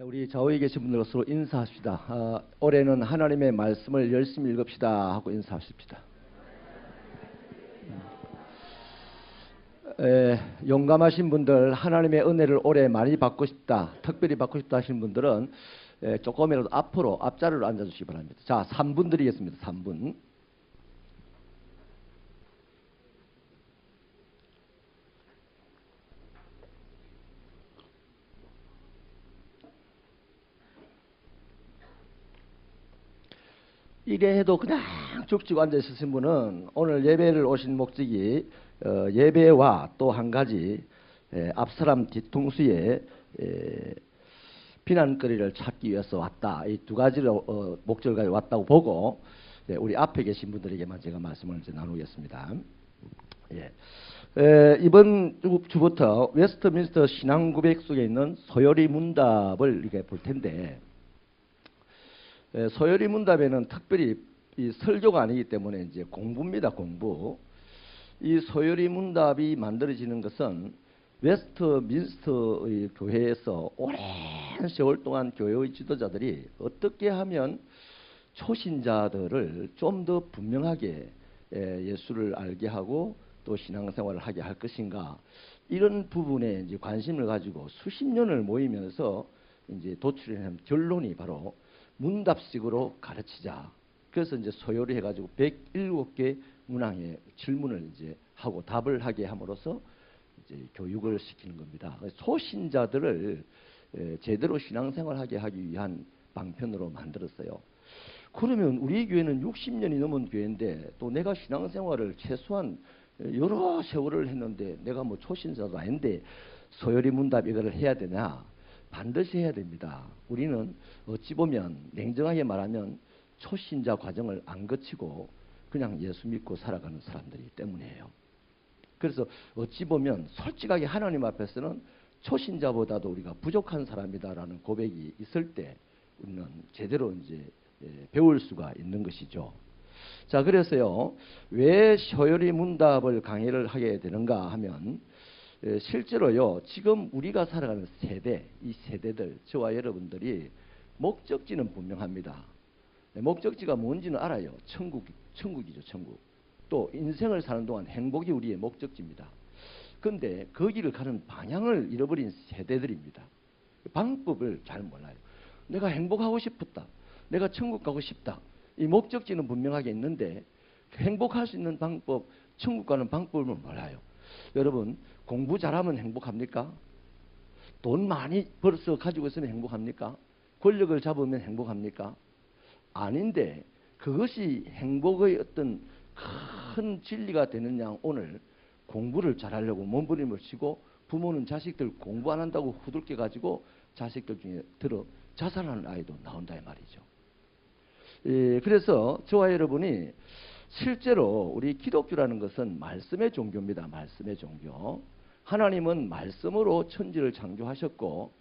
우리 좌우에 계신 분들 서로 인사합시다. 올해는 하나님의 말씀을 열심히 읽읍시다 하고 인사하십시다. 용감하신 분들, 하나님의 은혜를 올해 많이 받고 싶다, 특별히 받고 싶다 하시는 분들은 조금이라도 앞으로 앞자리로 앉아주시기 바랍니다. 자, 3분 드리겠습니다. 3분. 이래 해도 그냥 죽죽 앉아 있으신 분은 오늘 예배를 오신 목적이 예배와 또 한 가지 앞사람 뒤통수에 비난거리를 찾기 위해서 왔다. 이 두 가지로 목적을 가지고 왔다고 보고 우리 앞에 계신 분들에게만 제가 말씀을 이제 나누겠습니다. 이번 주부터 웨스트민스터 신앙고백 속에 있는 소요리 문답을 이렇게 볼 텐데, 소요리 문답에는 특별히 이 설교가 아니기 때문에 이제 공부입니다. 공부. 이 소요리 문답이 만들어지는 것은 웨스트민스터의 교회에서 오랜 세월 동안 교회의 지도자들이 어떻게 하면 초신자들을 좀 더 분명하게 예수를 알게 하고 또 신앙생활을 하게 할 것인가, 이런 부분에 이제 관심을 가지고 수십 년을 모이면서 이제 도출해낸 결론이 바로 문답식으로 가르치자. 그래서 이제 소요리 해가지고 107개 문항의 질문을 이제 하고 답을 하게 함으로써 이제 교육을 시키는 겁니다. 초신자들을 제대로 신앙생활하게 하기 위한 방편으로 만들었어요. 그러면 우리 교회는 60년이 넘은 교회인데, 또 내가 신앙생활을 최소한 여러 세월을 했는데 내가 뭐 초신자도 아닌데 소요리 문답 이거를 해야 되냐? 반드시 해야 됩니다. 우리는 어찌 보면 냉정하게 말하면 초신자 과정을 안 거치고 그냥 예수 믿고 살아가는 사람들이기 때문이에요. 그래서 어찌 보면 솔직하게 하나님 앞에서는 초신자보다도 우리가 부족한 사람이다라는 고백이 있을 때 우리는 제대로 이제 배울 수가 있는 것이죠. 자, 그래서요, 왜 소요리 문답을 강의를 하게 되는가 하면, 실제로요, 지금 우리가 살아가는 세대, 이 세대들, 저와 여러분들이 목적지는 분명합니다. 목적지가 뭔지는 알아요. 천국이죠, 천국. 또 인생을 사는 동안 행복이 우리의 목적지입니다. 그런데 거기를 가는 방향을 잃어버린 세대들입니다. 방법을 잘 몰라요. 내가 행복하고 싶었다, 내가 천국 가고 싶다, 이 목적지는 분명하게 있는데 행복할 수 있는 방법, 천국 가는 방법을 몰라요. 여러분, 공부 잘하면 행복합니까? 돈 많이 벌어서 가지고 있으면 행복합니까? 권력을 잡으면 행복합니까? 아닌데, 그것이 행복의 어떤 큰 진리가 되느냐. 오늘 공부를 잘하려고 몸부림을 치고 부모는 자식들 공부 안 한다고 후들겨 가지고 자식들 중에 들어 자살하는 아이도 나온다 이 말이죠. 그래서 저와 여러분이 실제로 우리 기독교라는 것은 말씀의 종교입니다. 말씀의 종교. 하나님은 말씀으로 천지를 창조하셨고,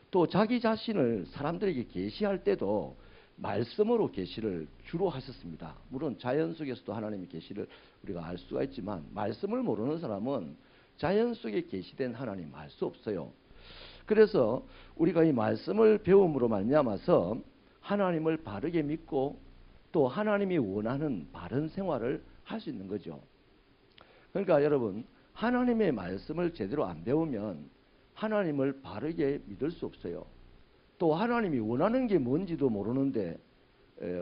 또 자기 자신을 사람들에게 계시할 때도 말씀으로 계시를 주로 하셨습니다. 물론 자연 속에서도 하나님의 계시를 우리가 알 수가 있지만, 말씀을 모르는 사람은 자연 속에 계시된 하나님 알 수 없어요. 그래서 우리가 이 말씀을 배움으로 말미암아서 하나님을 바르게 믿고 또 하나님이 원하는 바른 생활을 할 수 있는 거죠. 그러니까 여러분, 하나님의 말씀을 제대로 안 배우면 하나님을 바르게 믿을 수 없어요. 또 하나님이 원하는 게 뭔지도 모르는데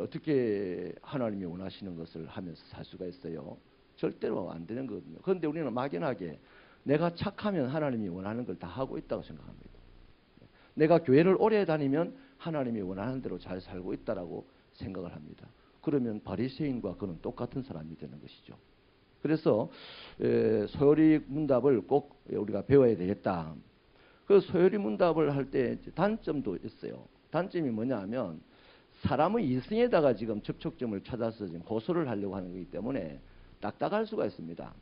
어떻게 하나님이 원하시는 것을 하면서 살 수가 있어요? 절대로 안 되는 거거든요. 그런데 우리는 막연하게 내가 착하면 하나님이 원하는 걸 다 하고 있다고 생각합니다. 내가 교회를 오래 다니면 하나님이 원하는 대로 잘 살고 있다라고 생각을 합니다. 그러면 바리새인과 그는 똑같은 사람이 되는 것이죠. 그래서 소요리 문답을 꼭 우리가 배워야 되겠다. 그 소요리 문답을 할 때 단점도 있어요. 단점이 뭐냐 하면, 사람의 이성에다가 지금 접촉점을 찾아서 지금 호소를 하려고 하는 거기 때문에 딱딱할 수가 있습니다.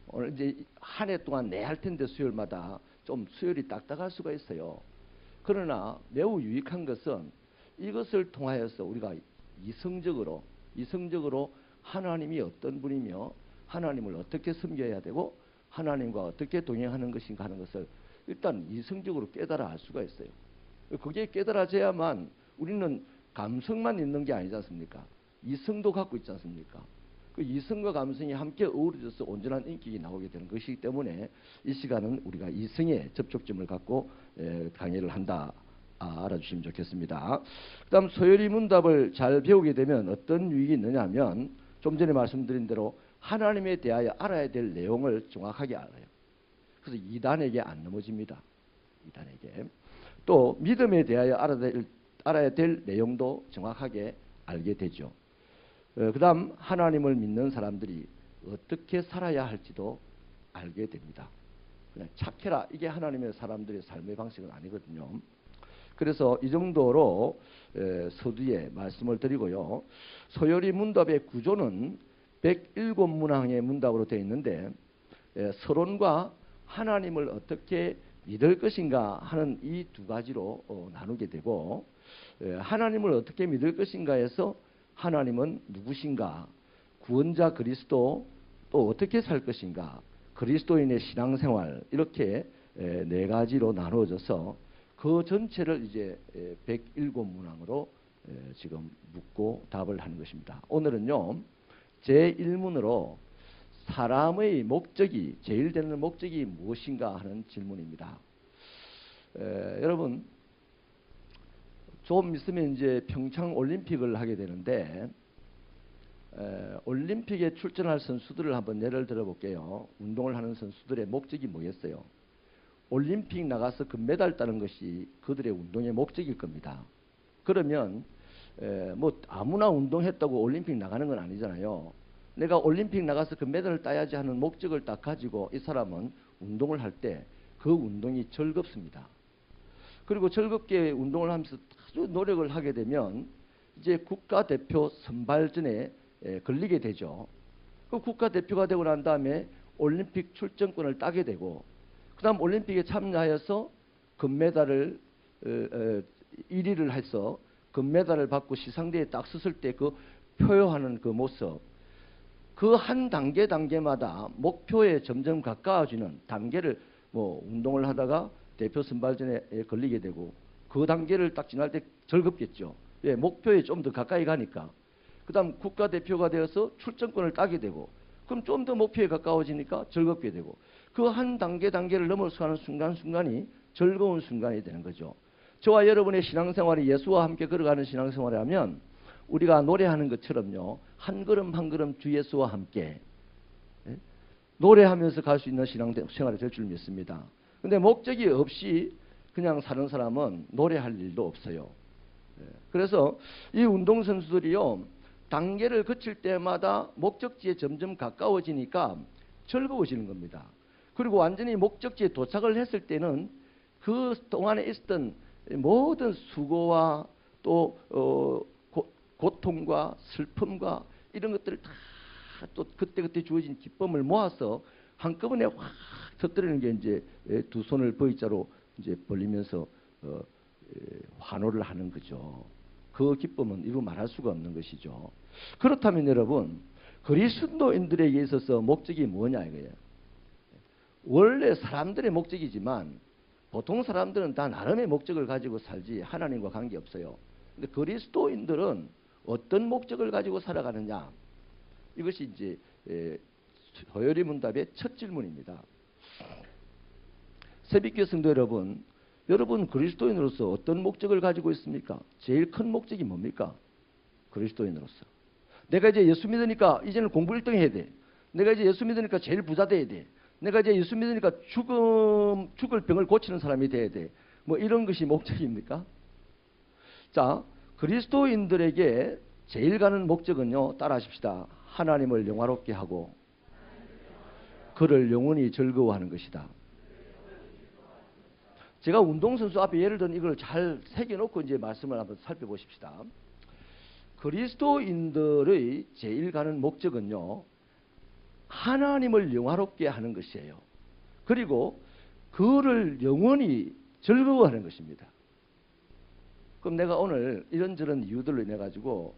오늘 이제 한 해 동안 내 할 텐데 수요일마다 좀 수요일이 딱딱할 수가 있어요. 그러나 매우 유익한 것은 이것을 통하여서 우리가 이성적으로 하나님이 어떤 분이며 하나님을 어떻게 섬겨야 되고 하나님과 어떻게 동행하는 것인가 하는 것을 일단 이성적으로 깨달아 알 수가 있어요. 그게 깨달아져야만 우리는 감성만 있는 게 아니지 않습니까? 이성도 갖고 있지 않습니까? 그 이성과 감성이 함께 어우러져서 온전한 인격이 나오게 되는 것이기 때문에 이 시간은 우리가 이성의 접촉점을 갖고 강의를 한다. 알아주시면 좋겠습니다. 그 다음 소요리 문답을 잘 배우게 되면 어떤 유익이 있느냐 하면 좀 전에 말씀드린 대로 하나님에 대하여 알아야 될 내용을 정확하게 알아요. 그래서 이단에게 안 넘어집니다. 이단에게. 또 믿음에 대하여 알아야 될 내용도 정확하게 알게 되죠. 그 다음 하나님을 믿는 사람들이 어떻게 살아야 할지도 알게 됩니다. 그냥 착해라, 이게 하나님의 사람들의 삶의 방식은 아니거든요. 그래서 이 정도로 서두에 말씀을 드리고요. 소요리 문답의 구조는 107문항의 문답으로 되어 있는데 서론과 하나님을 어떻게 믿을 것인가 하는 이 두 가지로 나누게 되고, 하나님을 어떻게 믿을 것인가에서 하나님은 누구신가, 구원자 그리스도, 또 어떻게 살 것인가, 그리스도인의 신앙생활, 이렇게 네 가지로 나누어져서 그 전체를 이제 107문항으로 지금 묻고 답을 하는 것입니다. 오늘은요, 제1문으로 사람의 목적이, 제일 되는 목적이 무엇인가 하는 질문입니다. 여러분, 좀 있으면 이제 평창 올림픽을 하게 되는데, 올림픽에 출전할 선수들을 한번 예를 들어 볼게요. 운동을 하는 선수들의 목적이 뭐겠어요? 올림픽 나가서 금메달 따는 것이 그들의 운동의 목적일 겁니다. 그러면 뭐 아무나 운동했다고 올림픽 나가는 건 아니잖아요. 내가 올림픽 나가서 금메달을 따야지 하는 목적을 딱 가지고 이 사람은 운동을 할 때 그 운동이 즐겁습니다. 그리고 즐겁게 운동을 하면서 아주 노력을 하게 되면 이제 국가대표 선발전에 걸리게 되죠. 그 국가대표가 되고 난 다음에 올림픽 출전권을 따게 되고, 그 다음 올림픽에 참여하여서 금메달을 1위를 해서 금메달을 받고 시상대에 딱 섰을 때 그 표효하는 그 모습, 그 한 단계마다 목표에 점점 가까워지는 단계를, 뭐 운동을 하다가 대표 선발전에 걸리게 되고 그 단계를 딱 지날 때 즐겁겠죠. 예, 목표에 좀 더 가까이 가니까. 그 다음 국가대표가 되어서 출전권을 따게 되고, 그럼 좀 더 목표에 가까워지니까 즐겁게 되고, 그 한 단계를 넘어서가는 순간순간이 즐거운 순간이 되는 거죠. 저와 여러분의 신앙생활이 예수와 함께 걸어가는 신앙생활이라면 우리가 노래하는 것처럼요, 한 걸음 한 걸음 주 예수와 함께 노래하면서 갈 수 있는 신앙생활이 될 줄 믿습니다. 근데 목적이 없이 그냥 사는 사람은 노래할 일도 없어요. 그래서 이 운동선수들이요, 단계를 거칠 때마다 목적지에 점점 가까워지니까 즐거워지는 겁니다. 그리고 완전히 목적지에 도착을 했을 때는 그 동안에 있었던 모든 수고와 또 고통과 슬픔과 이런 것들을 다 또 그때그때 주어진 기쁨을 모아서 한꺼번에 확 터뜨리는 게 이제 두 손을 V자로 이제 벌리면서 환호를 하는 거죠. 그 기쁨은 이루 말할 수가 없는 것이죠. 그렇다면 여러분, 그리스도인들에게 있어서 목적이 뭐냐 이거예요. 원래 사람들의 목적이지만 보통 사람들은 다 나름의 목적을 가지고 살지 하나님과 관계없어요. 근데 그리스도인들은 어떤 목적을 가지고 살아가느냐, 이것이 이제 소요리 문답의 첫 질문입니다. 새벽교회 성도 여러분, 여러분 그리스도인으로서 어떤 목적을 가지고 있습니까? 제일 큰 목적이 뭡니까? 그리스도인으로서 내가 이제 예수 믿으니까 이제는 공부 1등 해야 돼. 내가 이제 예수 믿으니까 제일 부자 돼야 돼. 내가 이제 예수 믿으니까 죽을 병을 고치는 사람이 돼야 돼. 뭐 이런 것이 목적입니까? 자, 그리스도인들에게 제일 가는 목적은요, 따라하십시다. 하나님을 영화롭게 하고 그를 영원히 즐거워하는 것이다. 제가 운동선수 앞에 예를 든 이걸 잘 새겨놓고 이제 말씀을 한번 살펴보십시다. 그리스도인들의 제일 가는 목적은요, 하나님을 영화롭게 하는 것이에요. 그리고 그를 영원히 즐거워하는 것입니다. 그럼 내가 오늘 이런저런 이유들로 인해 가지고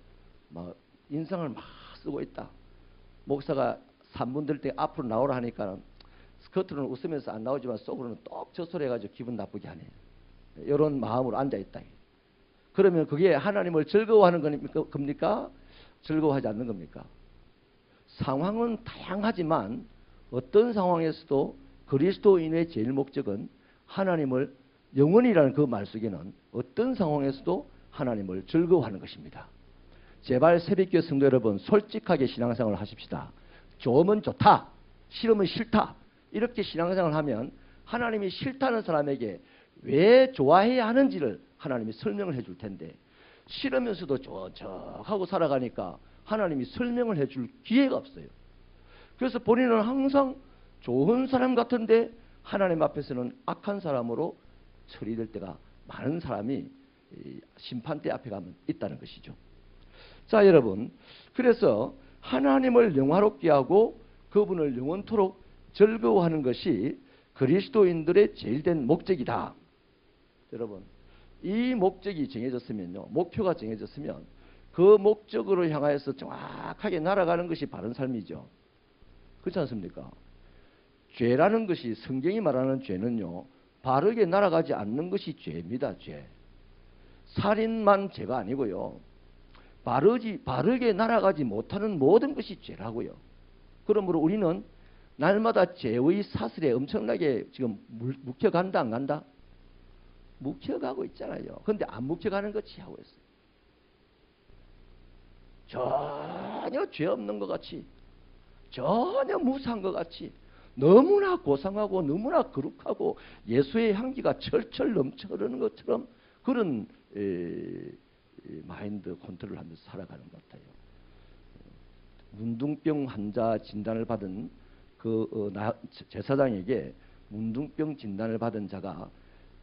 막 인상을 막 쓰고 있다. 목사가 3분 들 때 앞으로 나오라 하니까 스커트는 웃으면서 안 나오지만 속으로는 똑 저 소리 해가지고 기분 나쁘게 하네. 이런 마음으로 앉아있다. 그러면 그게 하나님을 즐거워하는 겁니까? 즐거워하지 않는 겁니까? 상황은 다양하지만 어떤 상황에서도 그리스도인의 제일 목적은 하나님을, 영원이라는 그 말 속에는 어떤 상황에서도 하나님을 즐거워하는 것입니다. 제발 새벽교회 성도 여러분, 솔직하게 신앙생활을 하십시다. 좋으면 좋다, 싫으면 싫다, 이렇게 신앙생활을 하면 하나님이 싫다는 사람에게 왜 좋아해야 하는지를 하나님이 설명을 해줄 텐데, 싫으면서도 쩌적하고 살아가니까 하나님이 설명을 해줄 기회가 없어요. 그래서 본인은 항상 좋은 사람 같은데 하나님 앞에서는 악한 사람으로 처리될 때가 많은 사람이 심판대 앞에 가면 있다는 것이죠. 자, 여러분, 그래서 하나님을 영화롭게 하고 그분을 영원토록 즐거워하는 것이 그리스도인들의 제일 된 목적이다. 여러분, 이 목적이 정해졌으면요, 목표가 정해졌으면 그 목적으로 향하여서 정확하게 날아가는 것이 바른 삶이죠. 그렇지 않습니까? 죄라는 것이, 성경이 말하는 죄는요, 바르게 날아가지 않는 것이 죄입니다. 죄. 살인만 죄가 아니고요, 바르게 날아가지 못하는 모든 것이 죄라고요. 그러므로 우리는 날마다 죄의 사슬에 엄청나게 지금 묵혀간다, 안 간다? 묵혀가고 있잖아요. 그런데 안 묵혀가는 거 취하고 있어요. 전혀 죄 없는 것 같이, 전혀 무사한 것 같이, 너무나 고상하고 너무나 거룩하고 예수의 향기가 철철 넘쳐 흐르는 것처럼 그런 마인드 컨트롤을 하면서 살아가는 것 같아요. 문둥병 환자 진단을 받은 제사장에게 문둥병 진단을 받은 자가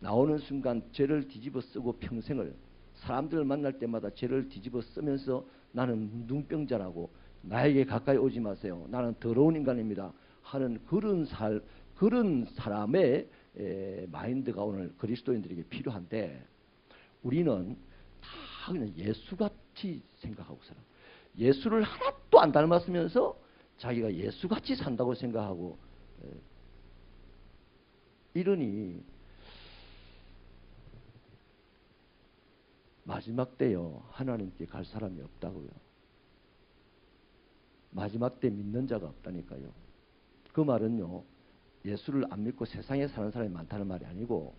나오는 순간 죄를 뒤집어 쓰고 평생을, 사람들을 만날 때마다 죄를 뒤집어 쓰면서 나는 문둥병자라고, 나에게 가까이 오지 마세요, 나는 더러운 인간입니다 하는 그런 사람의 마인드가 오늘 그리스도인들에게 필요한데, 우리는 다 그냥 예수같이 생각하고 살아. 예수를 하나도 안 닮았으면서 자기가 예수같이 산다고 생각하고, 이러니 마지막 때요, 하나님께 갈 사람이 없다고요. 마지막 때 믿는 자가 없다니까요. 그 말은요, 예수를 안 믿고 세상에 사는 사람이 많다는 말이 아니고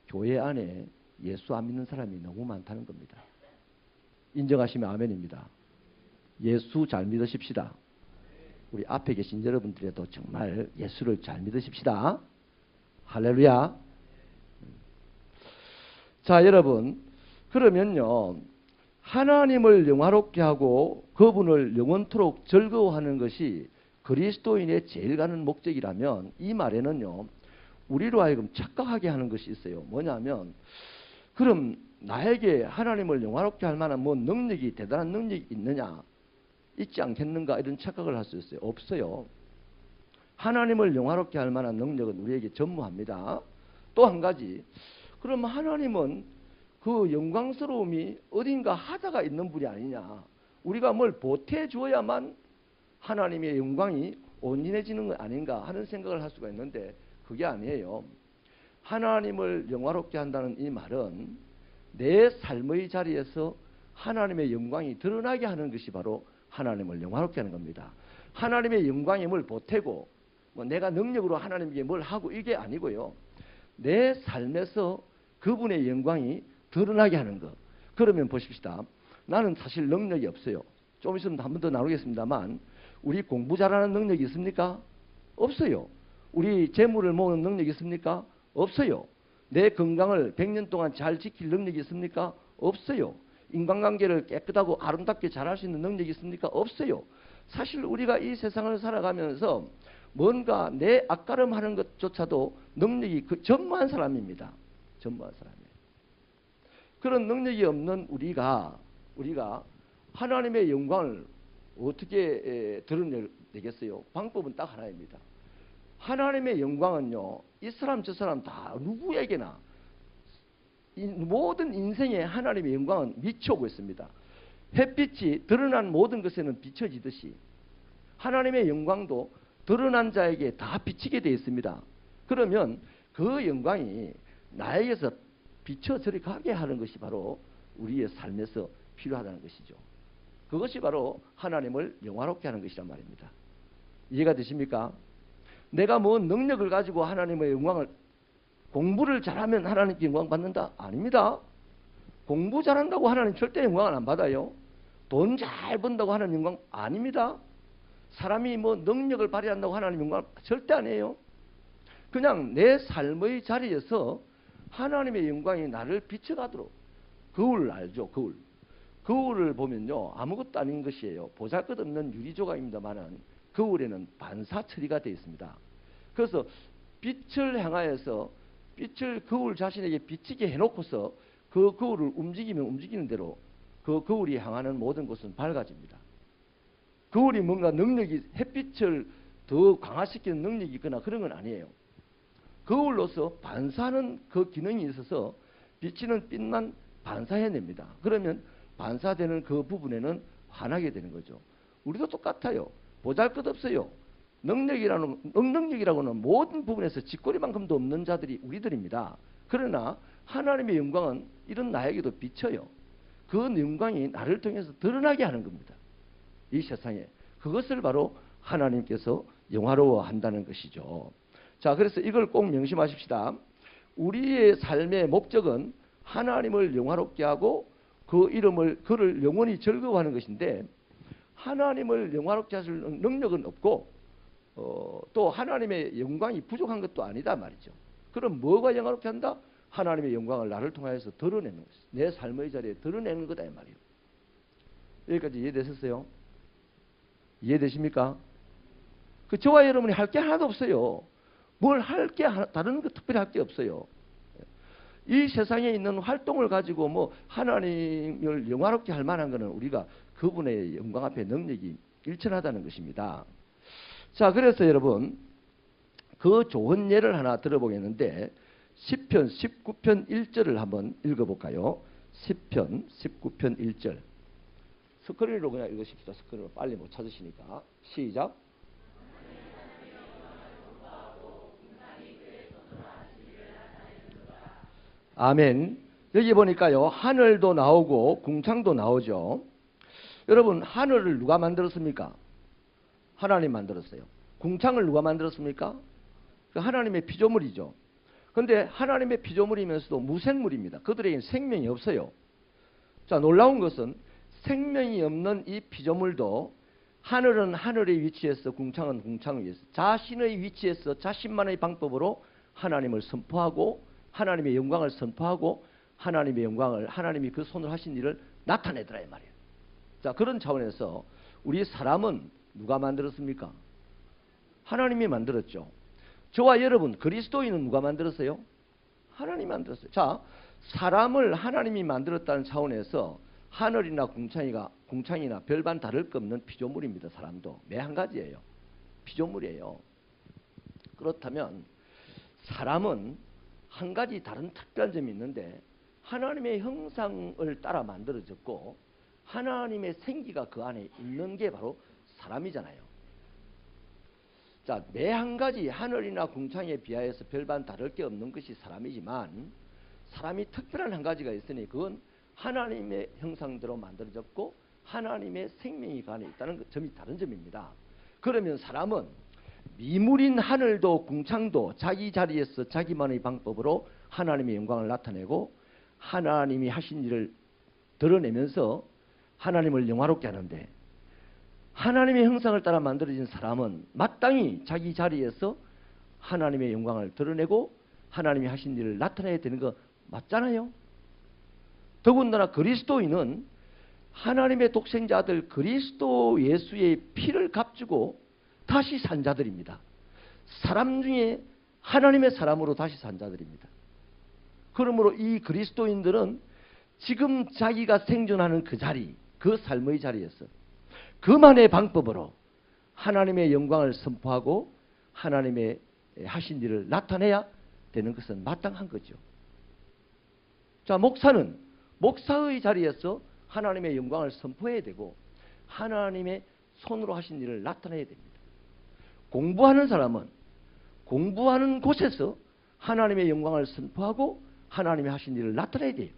교회 안에 예수 안 믿는 사람이 너무 많다는 겁니다. 인정하시면 아멘입니다. 예수 잘 믿으십시다. 우리 앞에 계신 여러분들에도 정말 예수를 잘 믿으십시다. 할렐루야. 자, 여러분, 그러면요, 하나님을 영화롭게 하고 그분을 영원토록 즐거워하는 것이 그리스도인의 제일 가는 목적이라면, 이 말에는요, 우리로 하여금 착각하게 하는 것이 있어요. 뭐냐면, 그럼 나에게 하나님을 영화롭게 할 만한 뭐 능력이, 대단한 능력이 있느냐, 있지 않겠는가, 이런 착각을 할 수 있어요. 없어요. 하나님을 영화롭게 할 만한 능력은 우리에게 전무합니다. 또 한 가지, 그럼 하나님은 그 영광스러움이 어딘가 하자가 있는 분이 아니냐, 우리가 뭘 보태 주어야만 하나님의 영광이 온전해지는 것 아닌가 하는 생각을 할 수가 있는데, 그게 아니에요. 하나님을 영화롭게 한다는 이 말은 내 삶의 자리에서 하나님의 영광이 드러나게 하는 것이 바로 하나님을 영화롭게 하는 겁니다. 하나님의 영광이 뭘 보태고 뭐 내가 능력으로 하나님께 뭘 하고, 이게 아니고요, 내 삶에서 그분의 영광이 드러나게 하는 것. 그러면 보십시다. 나는 사실 능력이 없어요. 좀 있으면 한 번 더 나누겠습니다만, 우리 공부 잘하는 능력이 있습니까? 없어요. 우리 재물을 모으는 능력이 있습니까? 없어요. 내 건강을 100년 동안 잘 지킬 능력이 있습니까? 없어요. 인간관계를 깨끗하고 아름답게 잘할 수 있는 능력이 있습니까? 없어요. 사실 우리가 이 세상을 살아가면서 뭔가 내 앞가름하는 것조차도 능력이 전무한 사람입니다. 전무한 사람이에요. 그런 능력이 없는 우리가 하나님의 영광을 어떻게 드러내겠어요? 방법은 딱 하나입니다. 하나님의 영광은요, 이 사람 저 사람 다 누구에게나 모든 인생에 하나님의 영광은 미쳐오고 있습니다. 햇빛이 드러난 모든 것에는 비춰지듯이 하나님의 영광도 드러난 자에게 다 비치게 되어 있습니다. 그러면 그 영광이 나에게서 비춰 저리 가게 하는 것이 바로 우리의 삶에서 필요하다는 것이죠. 그것이 바로 하나님을 영화롭게 하는 것이란 말입니다. 이해가 되십니까? 내가 뭐 능력을 가지고 하나님의 영광을, 공부를 잘하면 하나님께 영광 받는다? 아닙니다. 공부 잘한다고 하나님 절대 영광을 안 받아요. 돈 잘 번다고 하나님 영광 아닙니다. 사람이 뭐 능력을 발휘한다고 하나님 영광 절대 아니에요. 그냥 내 삶의 자리에서 하나님의 영광이 나를 비춰가도록. 거울 알죠? 거울. 거울을 보면요, 아무것도 아닌 것이에요. 보잘것없는 유리조각입니다만은 거울에는 반사 처리가 되어 있습니다. 그래서 빛을 향하여서 빛을 거울 자신에게 비치게 해놓고서 그 거울을 움직이면 움직이는 대로 그 거울이 향하는 모든 곳은 밝아집니다. 거울이 뭔가 능력이, 햇빛을 더 강화시키는 능력이 있거나 그런 건 아니에요. 거울로서 반사하는 그 기능이 있어서 비치는 빛만 반사해냅니다. 그러면 반사되는 그 부분에는 환하게 되는 거죠. 우리도 똑같아요. 보잘것없어요. 능력이라고는 모든 부분에서 쥐꼬리만큼도 없는 자들이 우리들입니다. 그러나 하나님의 영광은 이런 나에게도 비쳐요. 그 영광이 나를 통해서 드러나게 하는 겁니다. 이 세상에. 그것을 바로 하나님께서 영화로워한다는 것이죠. 자, 그래서 이걸 꼭 명심하십시다. 우리의 삶의 목적은 하나님을 영화롭게 하고 그를 영원히 즐거워하는 것인데, 하나님을 영화롭게 하실 능력은 없고 또 하나님의 영광이 부족한 것도 아니다 말이죠. 그럼 뭐가 영화롭게 한다? 하나님의 영광을 나를 통하여서 드러내는 것이죠. 내 삶의 자리에 드러내는 거다 이 말이에요. 여기까지 이해되셨어요? 이해되십니까? 저와 여러분이 할 게 하나도 없어요. 뭘 할 게 다른 거 특별히 할 게 없어요. 이 세상에 있는 활동을 가지고 뭐 하나님을 영화롭게 할 만한 것은 우리가 그분의 영광 앞에 능력이 일천하다는 것입니다. 자, 그래서 여러분 그 좋은 예를 하나 들어보겠는데, 시편 19편 1절을 한번 읽어볼까요? 시편 19편 1절. 스크린으로 그냥 읽으십시다. 스크린으로 빨리 못 찾으시니까. 시작. 아멘. 여기 보니까요, 하늘도 나오고 궁창도 나오죠. 여러분, 하늘을 누가 만들었습니까? 하나님 만들었어요. 궁창을 누가 만들었습니까? 하나님의 피조물이죠. 그런데 하나님의 피조물이면서도 무생물입니다. 그들에게는 생명이 없어요. 자, 놀라운 것은 생명이 없는 이 피조물도 하늘은 하늘의 위치에서 궁창은 궁창의 위에서 자신의 위치에서 자신만의 방법으로 하나님을 선포하고 하나님의 영광을 선포하고 하나님의 영광을, 하나님이 그 손으로 하신 일을 나타내더라 이 말이에요. 자, 그런 차원에서 우리 사람은 누가 만들었습니까? 하나님이 만들었죠. 저와 여러분 그리스도인은 누가 만들었어요? 하나님이 만들었어요. 자, 사람을 하나님이 만들었다는 차원에서 하늘이나 궁창이나 별반 다를 것 없는 피조물입니다. 사람도 매 한 가지예요. 피조물이에요. 그렇다면 사람은 한 가지 다른 특별한 점이 있는데, 하나님의 형상을 따라 만들어졌고 하나님의 생기가 그 안에 있는 게 바로 사람이잖아요. 자, 매 한 가지 하늘이나 궁창에 비하여서 별반 다를 게 없는 것이 사람이지만, 사람이 특별한 한 가지가 있으니 그건 하나님의 형상대로 만들어졌고 하나님의 생명이 그 안에 있다는 점이 다른 점입니다. 그러면 사람은 미물인 하늘도 궁창도 자기 자리에서 자기만의 방법으로 하나님의 영광을 나타내고 하나님이 하신 일을 드러내면서 하나님을 영화롭게 하는데, 하나님의 형상을 따라 만들어진 사람은 마땅히 자기 자리에서 하나님의 영광을 드러내고 하나님이 하신 일을 나타내야 되는 거 맞잖아요. 더군다나 그리스도인은 하나님의 독생자 아들 그리스도 예수의 피를 값주고 다시 산 자들입니다. 사람 중에 하나님의 사람으로 다시 산 자들입니다. 그러므로 이 그리스도인들은 지금 자기가 생존하는 그 자리, 그 삶의 자리에서 그만의 방법으로 하나님의 영광을 선포하고 하나님의 하신 일을 나타내야 되는 것은 마땅한 거죠. 자, 목사는 목사의 자리에서 하나님의 영광을 선포해야 되고 하나님의 손으로 하신 일을 나타내야 됩니다. 공부하는 사람은 공부하는 곳에서 하나님의 영광을 선포하고 하나님이 하신 일을 나타내야 돼요.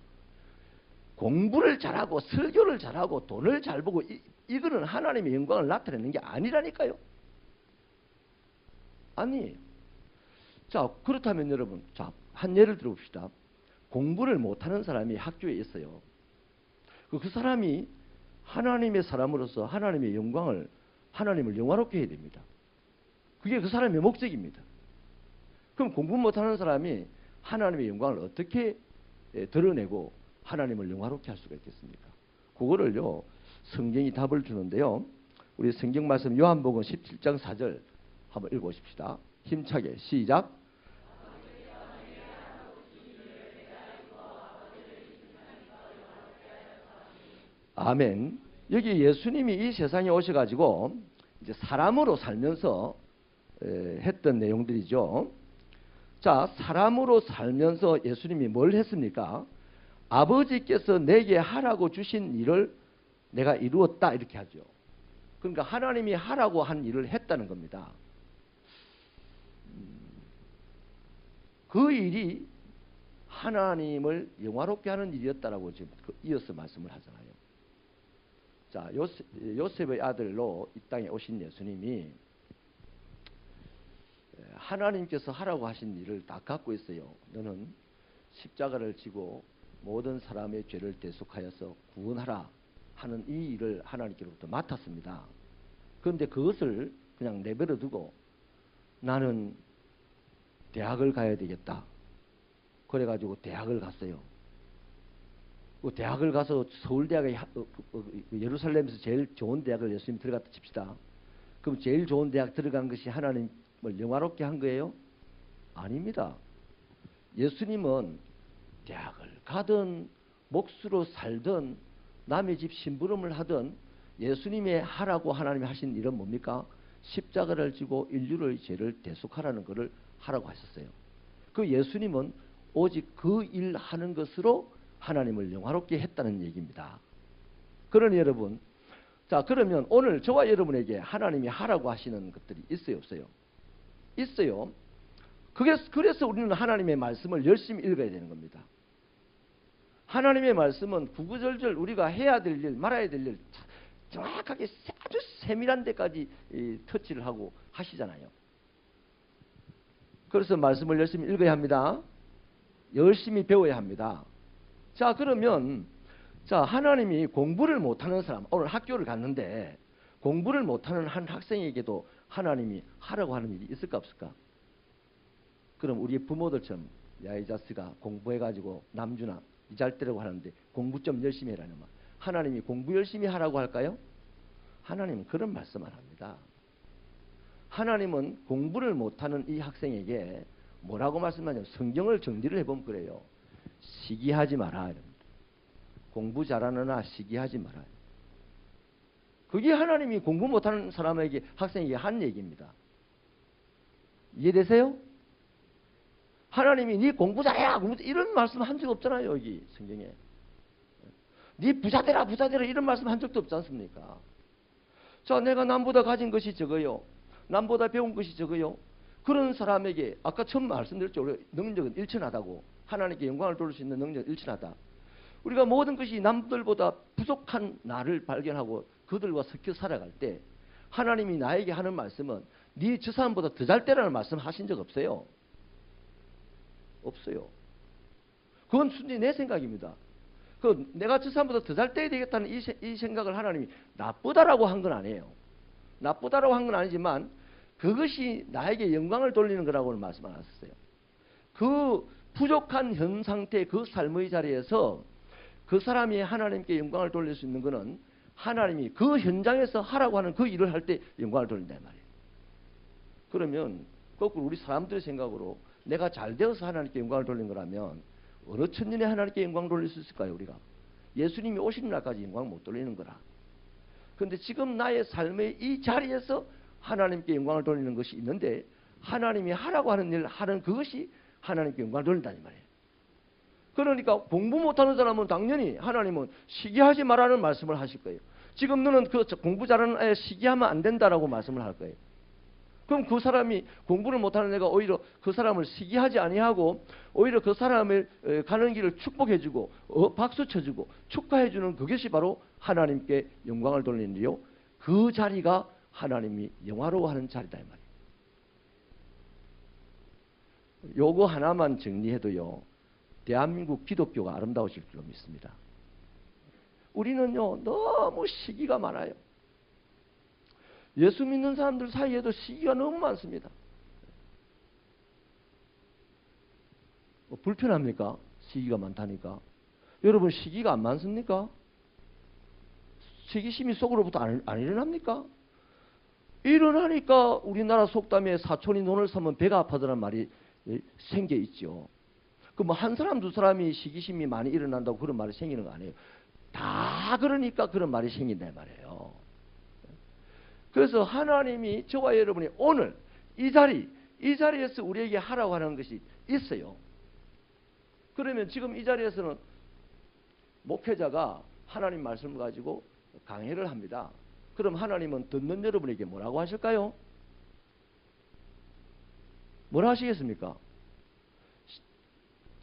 공부를 잘하고 설교를 잘하고 돈을 잘 보고 이거는 하나님의 영광을 나타내는 게 아니라니까요. 아니에요. 자, 그렇다면 여러분, 자, 한 예를 들어봅시다. 공부를 못하는 사람이 학교에 있어요. 그 사람이 하나님의 사람으로서 하나님의 영광을, 하나님을 영화롭게 해야 됩니다. 그게 그 사람의 목적입니다. 그럼 공부 못하는 사람이 하나님의 영광을 어떻게 드러내고 하나님을 영화롭게 할 수가 있겠습니까? 그거를요, 성경이 답을 주는데요. 우리 성경 말씀 요한복음 17장 4절 한번 읽어보십시다. 힘차게 시작. 아멘. 여기 예수님이 이 세상에 오셔가지고 이제 사람으로 살면서 했던 내용들이죠. 자, 사람으로 살면서 예수님이 뭘 했습니까? 아버지께서 내게 하라고 주신 일을 내가 이루었다 이렇게 하죠. 그러니까 하나님이 하라고 한 일을 했다는 겁니다. 그 일이 하나님을 영화롭게 하는 일이었다라고 지금 이어서 말씀을 하잖아요. 자, 요셉의 아들로 이 땅에 오신 예수님이 하나님께서 하라고 하신 일을 다 갖고 있어요. 너는 십자가를 지고 모든 사람의 죄를 대속하여서 구원하라 하는 이 일을 하나님께로부터 맡았습니다. 그런데 그것을 그냥 내버려 두고 나는 대학을 가야 되겠다. 그래가지고 대학을 갔어요. 그 대학을 가서 서울대학에 예루살렘에서 제일 좋은 대학을 예수님 들어갔다 칩시다. 그럼 제일 좋은 대학 들어간 것이 하나님을 영화롭게 한 거예요? 아닙니다. 예수님은 대학을 가든 목수로 살든 남의 집 심부름을 하든 예수님의 하라고 하나님이 하신 일은 뭡니까? 십자가를 지고 인류의 죄를 대속하라는 것을 하라고 하셨어요. 그 예수님은 오직 그 일 하는 것으로 하나님을 영화롭게 했다는 얘기입니다. 그러니 여러분, 자, 그러면 오늘 저와 여러분에게 하나님이 하라고 하시는 것들이 있어요, 없어요? 있어요. 그래서 우리는 하나님의 말씀을 열심히 읽어야 되는 겁니다. 하나님의 말씀은 구구절절 우리가 해야 될 일, 말아야 될 일 정확하게 아주 세밀한 데까지 터치를 하고 하시잖아요. 그래서 말씀을 열심히 읽어야 합니다. 열심히 배워야 합니다. 자, 그러면 자, 하나님이 공부를 못하는 사람, 오늘 학교를 갔는데 공부를 못하는 한 학생에게도 하나님이 하라고 하는 일이 있을까 없을까? 그럼 우리 부모들처럼 야, 이 자식아 공부해가지고 남주나 이 잘 되라고 하는데 공부 좀 열심히 해라는 말. 하나님이 공부 열심히 하라고 할까요? 하나님은 그런 말씀 안 합니다. 하나님은 공부를 못하는 이 학생에게 뭐라고 말씀하냐면 성경을 정리를 해보면 그래요. 시기하지 마라. 공부 잘하느나 시기하지 마라. 그게 하나님이 공부 못하는 사람에게 학생에게 한 얘기입니다. 이해되세요? 하나님이 네 공부 잘해라 이런 말씀 한 적 없잖아요. 여기 성경에. 네 부자 되라 이런 말씀 한 적도 없지 않습니까? 자, 내가 남보다 가진 것이 적어요. 남보다 배운 것이 적어요. 그런 사람에게 아까 처음 말씀드렸죠. 능력은 일천하다고. 하나님께 영광을 돌릴 수 있는 능력은 일천하다. 우리가 모든 것이 남들보다 부족한 나를 발견하고 그들과 섞여 살아갈 때 하나님이 나에게 하는 말씀은 네 저 사람보다 더 잘 되라는 말씀 하신 적 없어요. 없어요. 그건 순전히 내 생각입니다. 내가 저 사람보다 더 잘 돼야 되겠다는 이 생각을 하나님이 나쁘다라고 한 건 아니에요. 나쁘다라고 한 건 아니지만 그것이 나에게 영광을 돌리는 거라고는 말씀 안 하셨어요. 그 부족한 현 상태 그 삶의 자리에서 그 사람이 하나님께 영광을 돌릴 수 있는 것은 하나님이 그 현장에서 하라고 하는 그 일을 할 때 영광을 돌린단 말이에요. 그러면 거꾸로 우리 사람들의 생각으로 내가 잘 되어서 하나님께 영광을 돌린 거라면 어느 천년에 하나님께 영광 돌릴 수 있을까요? 우리가 예수님이 오시는 날까지 영광 못 돌리는 거라. 그런데 지금 나의 삶의 이 자리에서 하나님께 영광을 돌리는 것이 있는데 하나님이 하라고 하는 일을 하는 그것이 하나님께 영광을 돌린다는 말이에요. 그러니까 공부 못하는 사람은 당연히 하나님은 시기하지 말라는 말씀을 하실 거예요. 지금 너는 그 공부 잘하는 애 시기하면 안 된다라고 말씀을 할 거예요. 그럼 그 사람이 공부를 못하는 애가 오히려 그 사람을 시기하지 아니하고 오히려 그 사람을 가는 길을 축복해주고 박수 쳐주고 축하해주는 그것이 바로 하나님께 영광을 돌리는 일이요. 그 자리가 하나님이 영화로워하는 자리다 이 말이에요. 요거 하나만 정리해도요. 대한민국 기독교가 아름다워질 줄로 믿습니다. 우리는요 너무 시기가 많아요. 예수 믿는 사람들 사이에도 시기가 너무 많습니다. 불편합니까? 시기가 많다니까. 여러분 시기가 안 많습니까? 시기심이 속으로부터 안 일어납니까? 일어나니까 우리나라 속담에 사촌이 논을 사면 배가 아파더란 말이 생겨 있죠. 그 뭐 한 사람 두 사람이 시기심이 많이 일어난다고 그런 말이 생기는 거 아니에요. 다 그러니까 그런 말이 생긴단 말이에요. 그래서 하나님이 저와 여러분이 오늘 이 자리에서 우리에게 하라고 하는 것이 있어요. 그러면 지금 이 자리에서는 목회자가 하나님 말씀을 가지고 강해를 합니다. 그럼 하나님은 듣는 여러분에게 뭐라고 하실까요? 뭐라 하시겠습니까?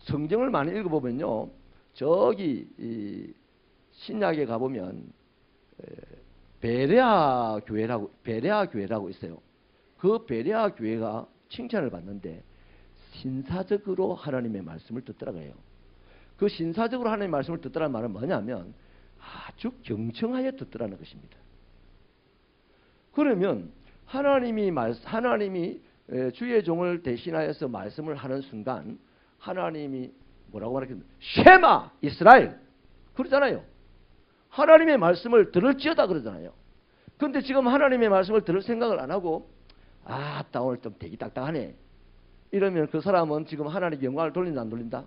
성경을 많이 읽어보면요. 저기 이 신약에 가보면 베레아 교회라고 있어요. 그 베레아 교회가 칭찬을 받는데 신사적으로 하나님의 말씀을 듣더라고 해요. 그 신사적으로 하나님의 말씀을 듣더라는 말은 뭐냐면 아주 경청하여 듣더라는 것입니다. 그러면 하나님이 주의 종을 대신하여서 말씀을 하는 순간 하나님이 뭐라고 말했겠습니까? 쉐마 이스라엘 그러잖아요. 하나님의 말씀을 들을지어다 그러잖아요. 그런데 지금 하나님의 말씀을 들을 생각을 안 하고 아따 오늘 좀 대기 딱딱하네 이러면 그 사람은 지금 하나님께 영광을 돌린다 안 돌린다?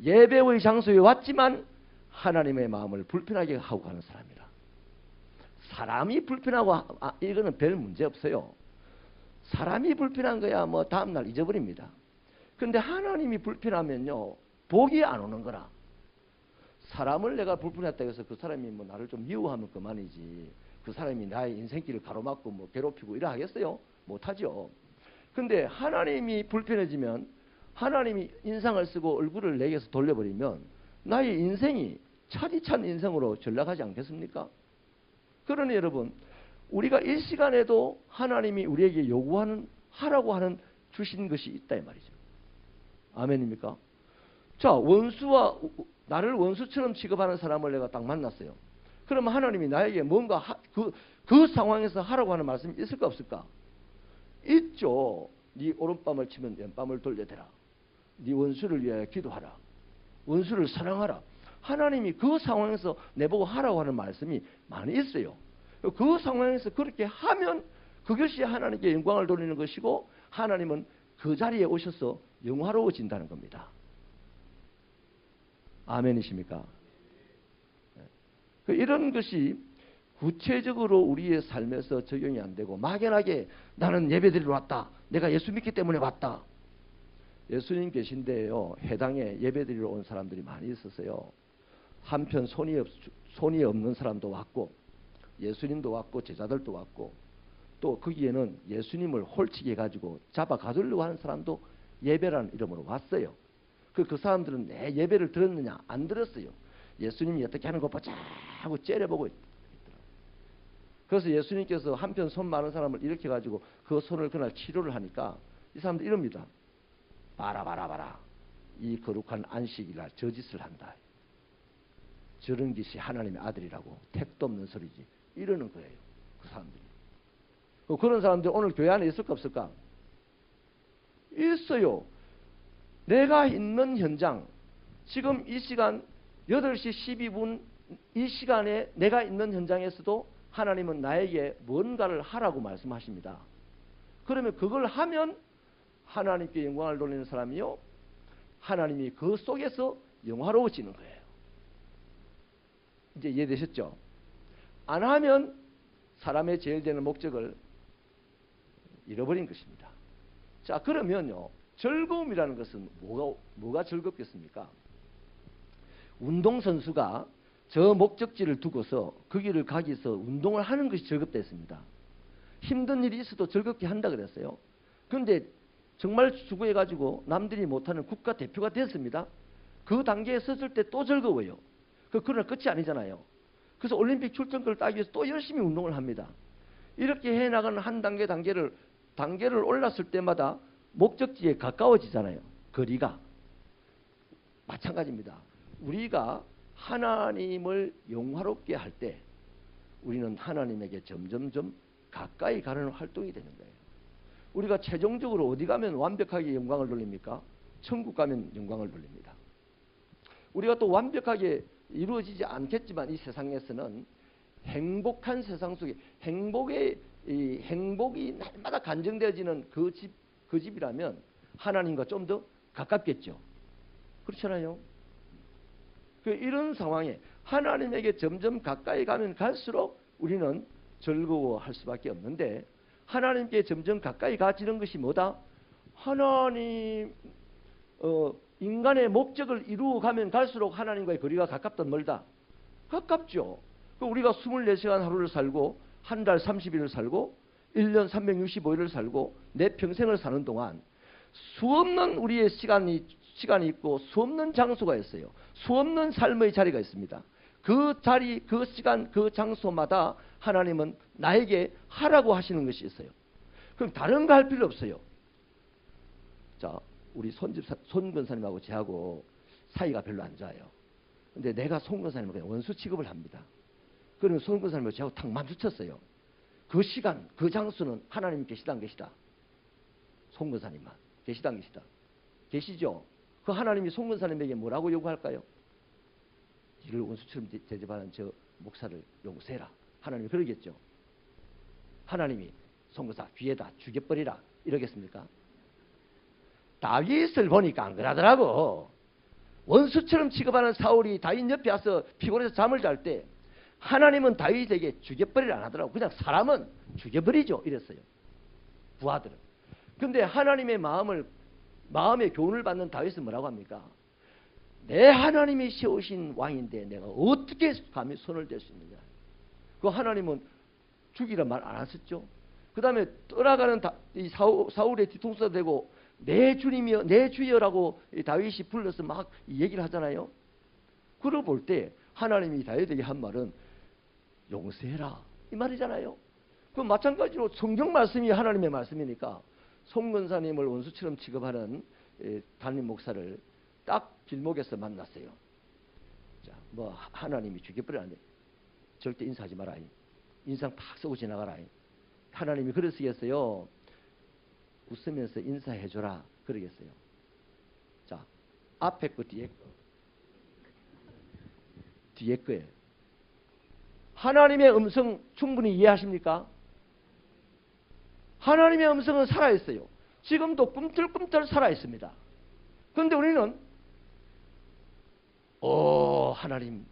예배의 장소에 왔지만 하나님의 마음을 불편하게 하고 가는 사람이라. 사람이 불편하고 이거는 별 문제 없어요. 사람이 불편한 거야 뭐 다음날 잊어버립니다. 그런데 하나님이 불편하면요 복이 안 오는 거라. 사람을 내가 불편했다고 해서 그 사람이 뭐 나를 좀 미워하면 그만이지. 그 사람이 나의 인생길을 가로막고 뭐 괴롭히고 이래 하겠어요? 못하죠. 근데 하나님이 불편해지면 하나님이 인상을 쓰고 얼굴을 내게서 돌려버리면 나의 인생이 차디찬 인생으로 전락하지 않겠습니까? 그러니 여러분 우리가 이 시간에도 하나님이 우리에게 하라고 하는 주신 것이 있다 이 말이죠. 아멘입니까? 자, 나를 원수처럼 취급하는 사람을 내가 딱 만났어요. 그러면 하나님이 나에게 뭔가 그 상황에서 하라고 하는 말씀이 있을까 없을까? 있죠. 네 오른밤을 치면 왼밤을 돌려대라. 네 원수를 위하여 기도하라. 원수를 사랑하라. 하나님이 그 상황에서 내보고 하라고 하는 말씀이 많이 있어요. 그 상황에서 그렇게 하면 그것이 하나님께 영광을 돌리는 것이고 하나님은 그 자리에 오셔서 영화로워진다는 겁니다. 아멘이십니까? 이런 것이 구체적으로 우리의 삶에서 적용이 안 되고 막연하게 나는 예배드리러 왔다. 내가 예수 믿기 때문에 왔다. 예수님 계신데요. 해당에 예배드리러 온 사람들이 많이 있었어요. 한편 손이 없는 사람도 왔고 예수님도 왔고 제자들도 왔고 또 거기에는 예수님을 홀치게 해가지고 잡아 가두려고 하는 사람도 예배라는 이름으로 왔어요. 그 사람들은 내 예배를 들었느냐? 안 들었어요. 예수님이 어떻게 하는 거 보자 하고 째려보고 있더라고요. 그래서 예수님께서 한편 손 많은 사람을 이렇게 가지고 그 손을 그날 치료를 하니까 이 사람들 이럽니다. 봐라. 이 거룩한 안식일날 저 짓을 한다. 저런 것이 하나님의 아들이라고 택도 없는 소리지. 이러는 거예요. 그 사람들이. 그런 사람들 오늘 교회 안에 있을까 없을까? 있어요. 내가 있는 현장, 지금 이 시간 8시 12분 이 시간에 내가 있는 현장에서도 하나님은 나에게 뭔가를 하라고 말씀하십니다. 그러면 그걸 하면 하나님께 영광을 돌리는 사람이요. 하나님이 그 속에서 영화로워지는 거예요. 이제 이해되셨죠? 안 하면 사람의 제일 되는 목적을 잃어버린 것입니다. 자, 그러면요. 즐거움이라는 것은 뭐가 즐겁겠습니까? 운동선수가 저 목적지를 두고서 거기를 가기 위해서 운동을 하는 것이 즐겁다 했습니다. 힘든 일이 있어도 즐겁게 한다 그랬어요. 그런데 정말 수고해가지고 남들이 못하는 국가 대표가 됐습니다. 그 단계에 섰을 때 또 즐거워요. 그러나 끝이 아니잖아요. 그래서 올림픽 출전권을 따기 위해서 또 열심히 운동을 합니다. 이렇게 해나가는 한 단계를 올랐을 때마다 목적지에 가까워지잖아요. 거리가. 마찬가지입니다. 우리가 하나님을 영화롭게 할 때 우리는 하나님에게 점점점 가까이 가는 활동이 되는 거예요. 우리가 최종적으로 어디 가면 완벽하게 영광을 돌립니까? 천국 가면 영광을 돌립니다. 우리가 또 완벽하게 이루어지지 않겠지만 이 세상에서는 행복한 세상 속에 행복이 날마다 간증되어지는 그 집이라면 하나님과 좀 더 가깝겠죠. 그렇잖아요. 이런 상황에 하나님에게 점점 가까이 가면 갈수록 우리는 즐거워할 수밖에 없는데 하나님께 점점 가까이 가지는 것이 뭐다? 하나님 인간의 목적을 이루어가면 갈수록 하나님과의 거리가 가깝단 멀다? 가깝죠. 우리가 24시간 하루를 살고 한 달 30일을 살고 1년 365일을 살고 내 평생을 사는 동안 수없는 우리의 시간이 있고 수없는 장소가 있어요. 수없는 삶의 자리가 있습니다. 그 자리, 그 시간, 그 장소마다 하나님은 나에게 하라고 하시는 것이 있어요. 그럼 다른 거 할 필요 없어요. 자, 우리 손 권사님하고 저하고 사이가 별로 안 좋아요. 근데 내가 손 권사님을 그냥 원수 취급을 합니다. 그러면 손 권사님하고 저하고 탁 마주쳤어요. 그 시간, 그 장소는 하나님 계시다 안 계시다? 손 권사님만 계시다 안 계시다? 계시죠? 그 하나님이 손 권사님에게 뭐라고 요구할까요? 이를 원수처럼 대접하는 저 목사를 용서해라. 하나님이 그러겠죠. 하나님이 손 권사 귀에다 죽여버리라 이러겠습니까? 다윗을 보니까 안 그러더라고. 원수처럼 취급하는 사울이 다윗 옆에 와서 피곤해서 잠을 잘 때 하나님은 다윗에게 죽여버리라 안 하더라고. 그냥 사람은 죽여버리죠 이랬어요. 부하들은. 근데 하나님의 마음의 교훈을 받는 다윗은 뭐라고 합니까? 내 하나님이 세우신 왕인데 내가 어떻게 감히 손을 댈 수 있느냐. 그 하나님은 죽이란 말 안 하셨죠. 그 다음에 떠나가는 이 사울의 뒤통수가 되고 내 주님이여 내 주여라고 다윗이 불러서 막 얘기를 하잖아요. 그걸 볼 때 하나님이 다윗에게 한 말은 용서해라 이 말이잖아요. 그 마찬가지로 성경 말씀이 하나님의 말씀이니까 송 권사님을 원수처럼 취급하는 담임 목사를 딱 길목에서 만났어요. 자, 뭐 하나님이 죽여버리는데 절대 인사하지 마라. 인상 팍 쓰고 지나가라. 하나님이 그러시겠어요? 웃으면서 인사해줘라 그러겠어요. 자, 앞에 거 뒤에 거. 뒤에 거예요. 하나님의 음성 충분히 이해하십니까? 하나님의 음성은 살아있어요. 지금도 꿈틀꿈틀 살아있습니다. 그런데 우리는 하나님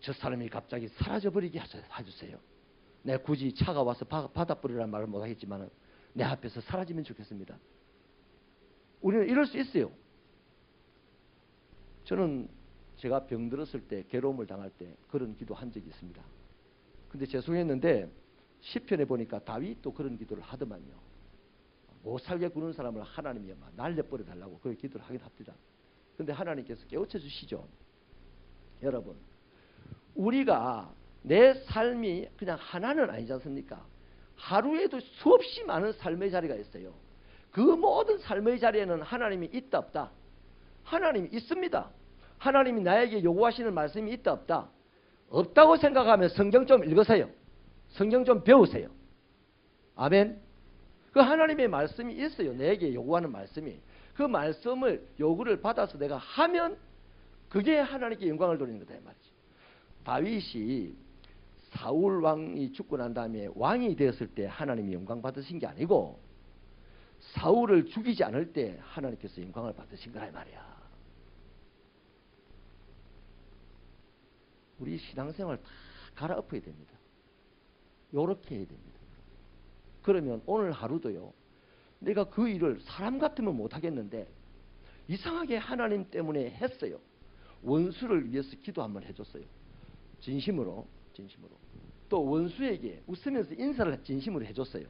저 사람이 갑자기 사라져버리게 해주세요. 내가 굳이 차가 와서 받아버리라는 말을 못하겠지만 내 앞에서 사라지면 좋겠습니다. 우리는 이럴 수 있어요. 저는 제가 병들었을 때 괴로움을 당할 때 그런 기도한 적이 있습니다. 근데 죄송했는데 시편에 보니까 다윗도 그런 기도를 하더만요. 못 살게 구는 사람을 하나님이 날려버려 달라고 그런 기도를 하긴 합니다. 근데 하나님께서 깨우쳐 주시죠. 여러분, 우리가 내 삶이 그냥 하나는 아니지 않습니까? 하루에도 수없이 많은 삶의 자리가 있어요. 그 모든 삶의 자리에는 하나님이 있다 없다? 하나님이 있습니다. 하나님이 나에게 요구하시는 말씀이 있다 없다? 없다고 생각하면 성경 좀 읽으세요. 성경 좀 배우세요. 아멘. 그 하나님의 말씀이 있어요. 내게 요구하는 말씀이. 그 말씀을 요구를 받아서 내가 하면 그게 하나님께 영광을 돌리는 거다 이 말이죠. 다윗이 사울 왕이 죽고 난 다음에 왕이 되었을 때 하나님이 영광 받으신 게 아니고 사울을 죽이지 않을 때 하나님께서 영광을 받으신 거라 이 말이야. 우리 신앙생활 다 갈아엎어야 됩니다. 요렇게 해야 됩니다. 그러면 오늘 하루도요. 내가 그 일을 사람 같으면 못하겠는데 이상하게 하나님 때문에 했어요. 원수를 위해서 기도 한번 해줬어요. 진심으로. 또 원수에게 웃으면서 인사를 진심으로 해줬어요.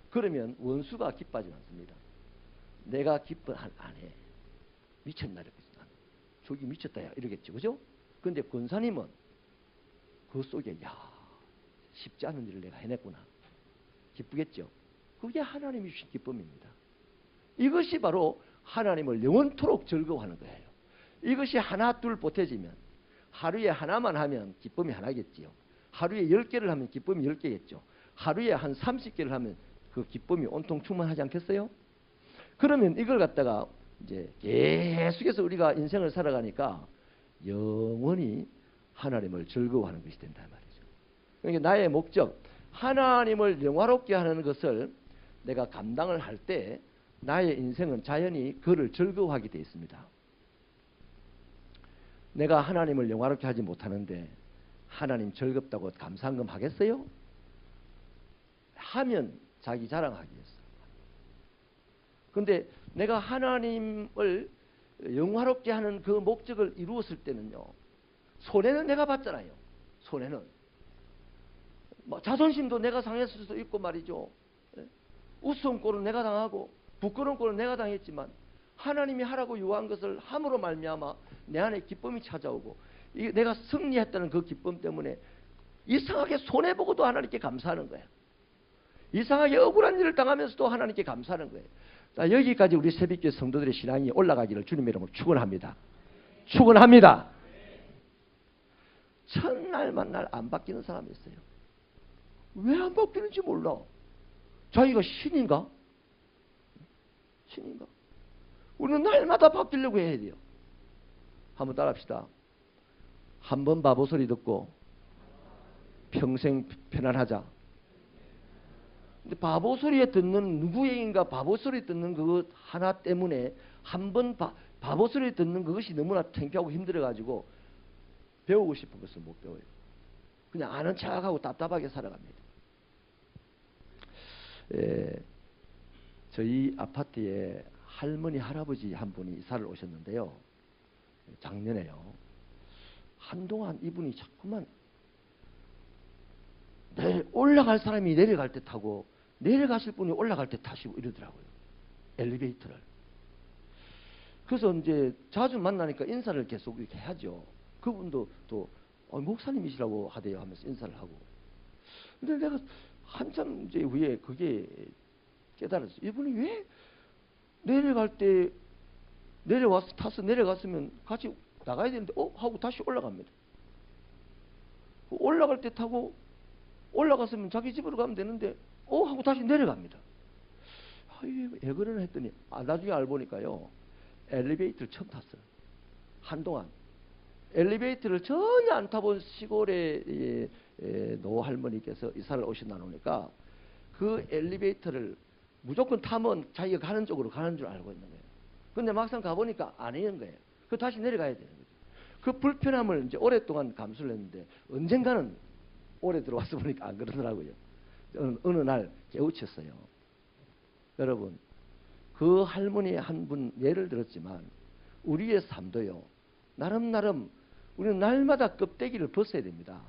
그러면 원수가 기뻐하지 않습니다. 내가 기뻐 안 해. 미쳤나 이러겠지. 저기 미쳤다 야 이러겠죠. 그죠? 근데 권사님은 그 속에 야 쉽지 않은 일을 내가 해냈구나. 기쁘겠죠. 그게 하나님이 주신 기쁨입니다. 이것이 바로 하나님을 영원토록 즐거워하는 거예요. 이것이 하나 둘 보태지면 하루에 하나만 하면 기쁨이 하나겠지요. 하루에 10개를 하면 기쁨이 10개겠죠. 하루에 한 30개를 하면 그 기쁨이 온통 충만하지 않겠어요? 그러면 이걸 갖다가 이제 계속해서 우리가 인생을 살아가니까 영원히 하나님을 즐거워하는 것이 된단 말이죠. 그러니까 나의 목적, 하나님을 영화롭게 하는 것을 내가 감당을 할 때 나의 인생은 자연히 그를 즐거워하게 되어 있습니다. 내가 하나님을 영화롭게 하지 못하는데 하나님 즐겁다고 감상금 하겠어요? 하면 자기 자랑하기 위해서. 그런데 내가 하나님을 영화롭게 하는 그 목적을 이루었을 때는요. 손해는 내가 봤잖아요. 손해는. 뭐 자존심도 내가 상했을 수도 있고 말이죠. 우스운 꼴은 내가 당하고 부끄러운 꼴은 내가 당했지만 하나님이 하라고 요구한 것을 함으로 말미암아 내 안에 기쁨이 찾아오고 내가 승리했다는 그 기쁨 때문에 이상하게 손해보고도 하나님께 감사하는 거예요. 이상하게 억울한 일을 당하면서도 하나님께 감사하는 거예요. 자, 여기까지 우리 새벽교회 성도들의 신앙이 올라가기를 주님의 이름으로 축원합니다. 축원합니다. 첫날 만날 안 바뀌는 사람이 있어요. 왜 안 바뀌는지 몰라. 자기가 신인가? 신인가? 우리는 날마다 바뀌려고 해야 돼요. 한번 따라합시다. 한 번 바보 소리 듣고 평생 편안하자. 근데 바보 소리에 듣는 누구에게인가 바보 소리 듣는 그것 하나 때문에 한 번 바보 소리 듣는 그것이 너무나 창피하고 힘들어가지고 배우고 싶은 것을 못 배워요. 그냥 아는 척하고 답답하게 살아갑니다. 저희 아파트에 할머니 할아버지 한 분이 이사를 오셨는데요. 작년에요. 한동안 이분이 자꾸만 올라갈 사람이 내려갈 때 타고 내려가실 분이 올라갈 때 타시고 이러더라고요. 엘리베이터를. 그래서 이제 자주 만나니까 인사를 계속 이렇게 해야죠. 그분도 또 목사님이시라고 하대요 하면서 인사를 하고. 근데 내가 한참 이제 후에 그게 깨달았어요. 이분이 왜 내려갈 때 내려와서 타서 내려갔으면 같이 나가야 되는데 하고 다시 올라갑니다. 올라갈 때 타고 올라갔으면 자기 집으로 가면 되는데 하고 다시 내려갑니다. 왜 그러나 했더니 나중에 알고 보니까요. 엘리베이터를 처음 탔어요. 한동안. 엘리베이터를 전혀 안 타본 시골의 노할머니께서 이사를 오신다 놓으니까 그 엘리베이터를 무조건 타면 자기가 가는 쪽으로 가는 줄 알고 있는 거예요. 근데 막상 가보니까 아니는 거예요. 그 다시 내려가야 되는 거죠. 그 불편함을 이제 오랫동안 감수를 했는데 언젠가는 오래 들어와서 보니까 안 그러더라고요. 어느 날 깨우쳤어요. 여러분, 그 할머니 한 분 예를 들었지만 우리의 삶도요. 나름 우리는 날마다 껍데기를 벗어야 됩니다.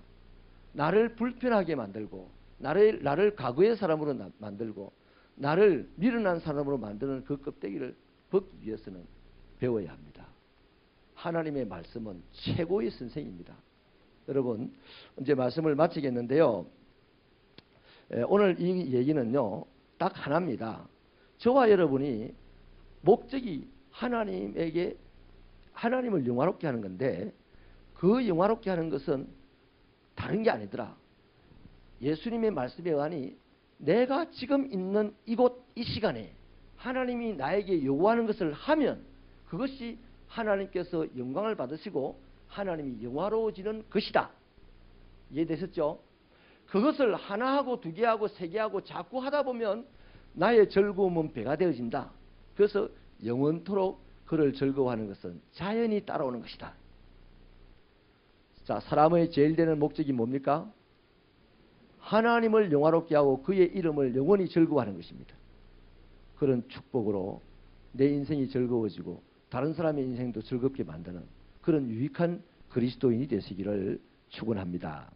나를 불편하게 만들고 나를 과거의 사람으로 만들고 나를 미련한 사람으로 만드는 그 껍데기를 벗기 위해서는 배워야 합니다. 하나님의 말씀은 최고의 선생입니다. 여러분, 이제 말씀을 마치겠는데요. 오늘 이 얘기는요. 딱 하나입니다. 저와 여러분이 목적이 하나님에게 하나님을 영화롭게 하는 건데 그 영화롭게 하는 것은 다른 게 아니더라. 예수님의 말씀에 의하니 내가 지금 있는 이곳 이 시간에 하나님이 나에게 요구하는 것을 하면 그것이 하나님께서 영광을 받으시고 하나님이 영화로워지는 것이다. 이해되셨죠? 그것을 하나 하고 두 개 하고 세 개 하고 자꾸 하다 보면 나의 즐거움은 배가 되어진다. 그래서 영원토록 그를 즐거워하는 것은 자연히 따라오는 것이다. 자, 사람의 제일 되는 목적이 뭡니까? 하나님을 영화롭게 하고 그의 이름을 영원히 즐거워하는 것입니다. 그런 축복으로 내 인생이 즐거워지고 다른 사람의 인생도 즐겁게 만드는 그런 유익한 그리스도인이 되시기를 축원합니다.